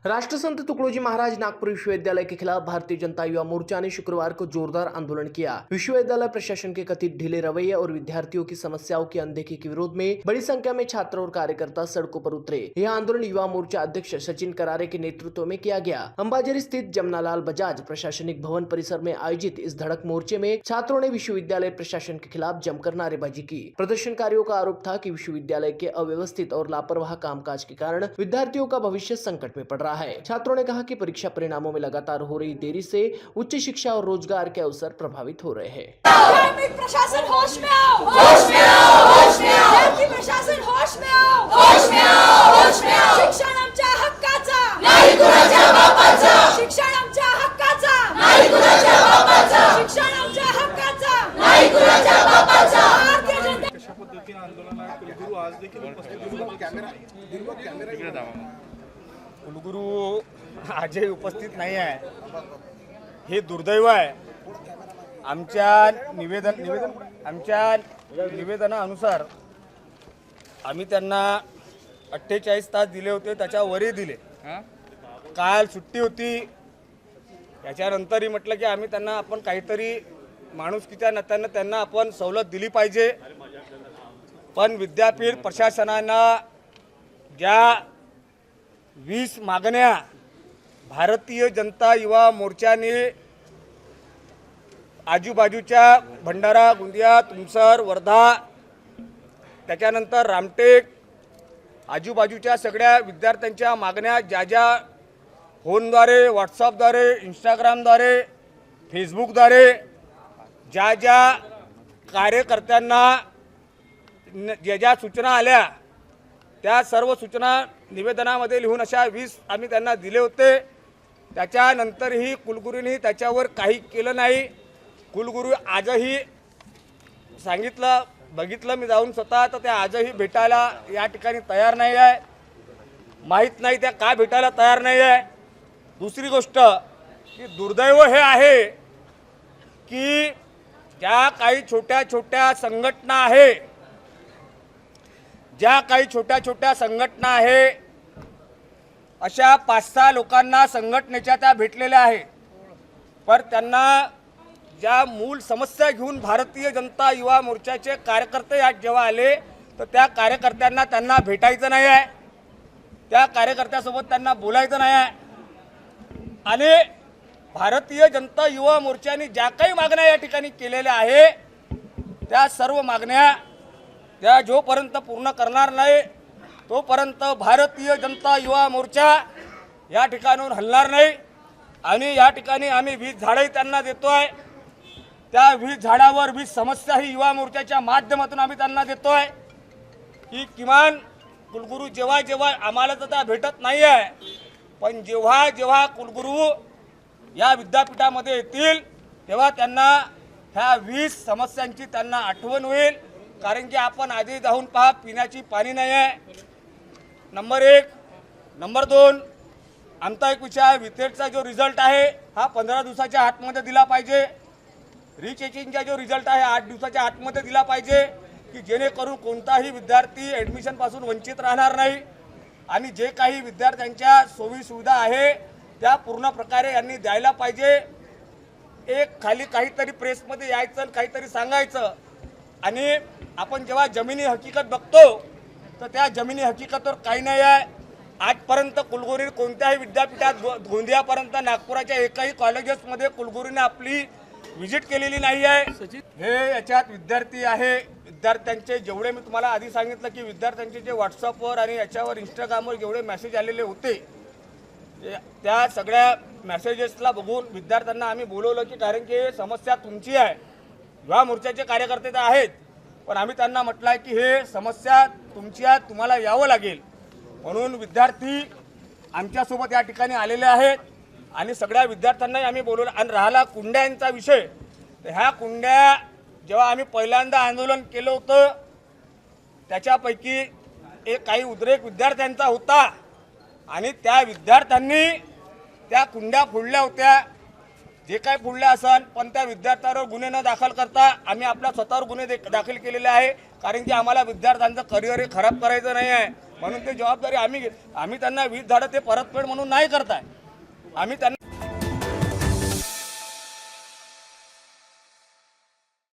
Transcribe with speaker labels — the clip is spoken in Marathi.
Speaker 1: राष्ट्रसंत तुकडोजी महाराज नागपुर विश्वविद्यालय के खिलाफ भारतीय जनता युवा मोर्चा ने शुक्रवार को जोरदार आंदोलन किया। विश्वविद्यालय प्रशासन के कथित ढीले रवैये और विद्यार्थियों की समस्याओं की अनदेखी के विरोध में बड़ी संख्या में छात्र और कार्यकर्ता सड़कों पर उतरे। यह आंदोलन युवा मोर्चा अध्यक्ष सचिन करारे के नेतृत्व में किया गया। अंबाझरी स्थित जमनालाल बजाज प्रशासनिक भवन परिसर में आयोजित इस धड़क मोर्चे में छात्रों ने विश्वविद्यालय प्रशासन के खिलाफ जमकर नारेबाजी की। प्रदर्शनकारियों का आरोप था कि विश्वविद्यालय के अव्यवस्थित और लापरवाह कामकाज के कारण विद्यार्थियों का भविष्य संकट में पड़ रहा है। छात्रों ने कहा कि परीक्षा परिणामों में लगातार हो रही देरी से उच्च शिक्षा और रोजगार के अवसर प्रभावित हो रहे हैं।
Speaker 2: प्रशासन होश में आओ, होश में आओ, होश में आओ। प्रशासन होश में आओ, होश में आओ, होश में आओ। शिक्षण आमच्या हक्काचा, नाही कुणाच्या बापाचा। शिक्षण आमच्या हक्काचा, नाही कुणाच्या बापाचा। शिक्षण आमच्या हक्काचा, नाही कुणाच्या बापाचा। भारतीय जनता
Speaker 3: कशा पद्धतीने आंदोलनात कुलगुरू आज देखील उपस्थित
Speaker 4: कुलगुरू आजही उपस्थित नाही आहे, हे दुर्दैव आहे। आमच्या निवेदनानुसार आम्ही त्यांना 48 तास दिले होते, त्याच्यावरही दिले। काल सुट्टी होती, याच्यानंतरही म्हटलं की आम्ही त्यांना आपण काहीतरी माणुसकीच्या नात्याने त्यांना आपण सवलत दिली पाहिजे। पण विद्यापीठ प्रशासनानं ज्या 20 मागण्या भारतीय जनता युवा मोर्चाने आजूबाजूच्या भंडारा, गोंदिया, तुमसर, वर्धा, त्याच्यानंतर रामटेक आजूबाजूच्या सगळ्या विद्यार्थ्यांच्या मागण्या ज्या फोनद्वारे, व्हॉट्सअपद्वारे, इंस्टाग्रामद्वारे, फेसबुकद्वारे ज्या कार्यकर्त्यांना ज्या सूचना आल्या त्या सर्व सूचना निवेदनामध्ये लिहून अशा 20 आम्ही त्यांना दिले होते। त्याच्यानंतरही कुलगुरूंनी त्याच्यावर काही केलं नाही। कुलगुरू आजही सांगितलं, बघितलं मी जाऊन स्वतः, तर त्या आजही भेटायला या ठिकाणी तयार नाही आहे। माहीत नाही त्या का भेटायला तयार नाही आहे। दुसरी गोष्ट की दुर्दैव हे आहे की ज्या काही छोट्या छोट्या संघटना आहे, ज्या काही छोट्या छोट्या संघटना आहे, अशा 5-6 लोकांना संघटनेच्या त्या भेटलेल्या आहे। पर त्यांना ज्या मूल समस्या घेऊन भारतीय जनता युवा मोर्चाचे कार्यकर्ते आज जेव्हा आले तर त्या कार्यकर्त्यांना त्यांना भेटायचं नाही आहे, त्या कार्यकर्त्यासोबत त्यांना बोलायचं नाही आहे। आणि भारतीय जनता युवा मोर्चाने ज्या काही मागण्या या ठिकाणी केलेल्या आहे त्या सर्व मागण्या त्या जोपर्यंत पूर्ण करणार नाही तोपर्यंत भारतीय जनता युवा मोर्चा या ठिकाणून हलणार नाही। आणि या ठिकाणी आम्ही 20 झाडे त्यांना देतोय, त्या 20 झाडावर 20 समस्या ही युवा मोर्चाच्या माध्यमातून आम्ही त्यांना देतोय की किमान कुलगुरू जेव्हा जेव्हा आम्हाला तर त्या भेटत नाही आहे, पण जेव्हा जेव्हा कुलगुरू या विद्यापीठामध्ये येतील तेव्हा त्यांना ह्या 20 समस्यांची त्यांना आठवण होईल। कारण की आपण आधी जाऊन पहा, पिण्याची पाणी नाही आहे, नंबर 1। नंबर 2, आमचा एक विषय विटेटचा जो रिझल्ट आहे हा 15 दिवसाच्या आतमध्ये दिला पाहिजे। रिचेकिंगचा जो रिझल्ट आहे 8 दिवसाच्या आतमध्ये दिला पाहिजे की जेणेकरून कोणताही विद्यार्थी ॲडमिशनपासून वंचित राहणार नाही। आणि जे काही विद्यार्थ्यांच्या सोयी सुविधा आहे त्या पूर्ण प्रकारे यांनी द्यायला पाहिजे। एक खाली काहीतरी प्रेसमध्ये यायचं आणि काहीतरी सांगायचं, आणि आपण जेव्हा जमिनी हकीकत बघतो तर त्या जमिनी हकीकतवर काही नाही आहे। आजपर्यंत कुलगुरू कोणत्याही विद्यापीठात गोंदियापर्यंत नागपुराच्या एकाही कॉलेजेसमध्ये कुलगुरूने आपली व्हिजिट केलेली नाही आहे। हे याच्यात विद्यार्थी आहे, विद्यार्थ्यांचे जेवढे मी तुम्हाला आधी सांगितलं की विद्यार्थ्यांचे जे व्हॉट्सअपवर आणि याच्यावर इंस्टाग्रामवर जेवढे मेसेज आलेले होते त्या सगळ्या मेसेजेसला बघून विद्यार्थ्यांना आम्ही बोलवलं की कारण की समस्या तुमची आहे, युवा मोर्चाचे कार्यकर्ते तर आहेत, पण आम्ही त्यांना म्हटलं आहे की हे समस्या तुमची आहे, तुम्हाला यावं लागेल। म्हणून विद्यार्थी आमच्यासोबत या ठिकाणी आलेले आहेत आणि सगळ्या विद्यार्थ्यांनाही आम्ही बोलवलं। आणि राहिला कुंड्यांचा विषय, तर ह्या कुंड्या जेव्हा आम्ही पहिल्यांदा आंदोलन केलं होतं त्याच्यापैकी एक काही उद्रेक विद्यार्थ्यांचा होता आणि त्या विद्यार्थ्यांनी त्या कुंड्या फोडल्या होत्या। जे काही फोडल्या असन, पण त्या विद्यार्थ्यांवर गुन्हे न दाखल करता आम्ही आपल्या स्वतःवर गुन्हे दाखल केलेले आहे। कारण की आम्हाला विद्यार्थ्यांचं करिअर खराब करायचं नाही आहे। म्हणून ते जबाबदारी आम्ही त्यांना 20 झाडं ते परतफेड म्हणून नाही करताय. आम्ही त्यांना